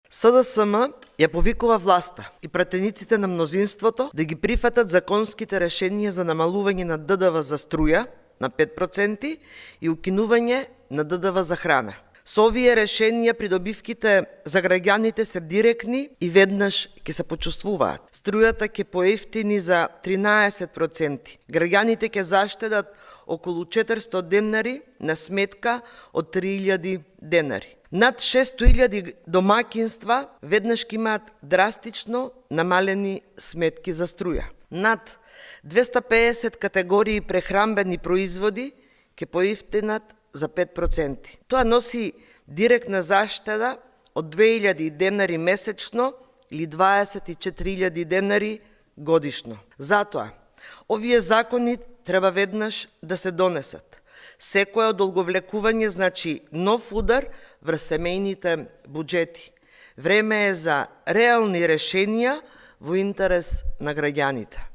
СДСМ ја повикува власта и пратениците на мнозинството да ги прифатат законските решенија за намалување на ДДВ за струја на 5% и укинување на ДДВ за храна. Со овие решенија придобивките за граѓаните се директни и веднаш ќе се почувствуваат. Струјата ќе поевтини за 13%. Граѓаните ќе заштедат околу 400 денари на сметка од 3000 денари. Над 600.000 домакинства веднаш ќе имаат драстично намалени сметки за струја. Над 250 категории прехранбени производи ќе поевтинат за 5%. Тоа носи директна заштеда од 2000 денари месечно или 24.000 денари годишно. Затоа, овие закони треба веднаш да се донесат. Секој одолговлекување значи нов удар врз семејните буџети. Време е за реални решенија во интерес на граѓаните.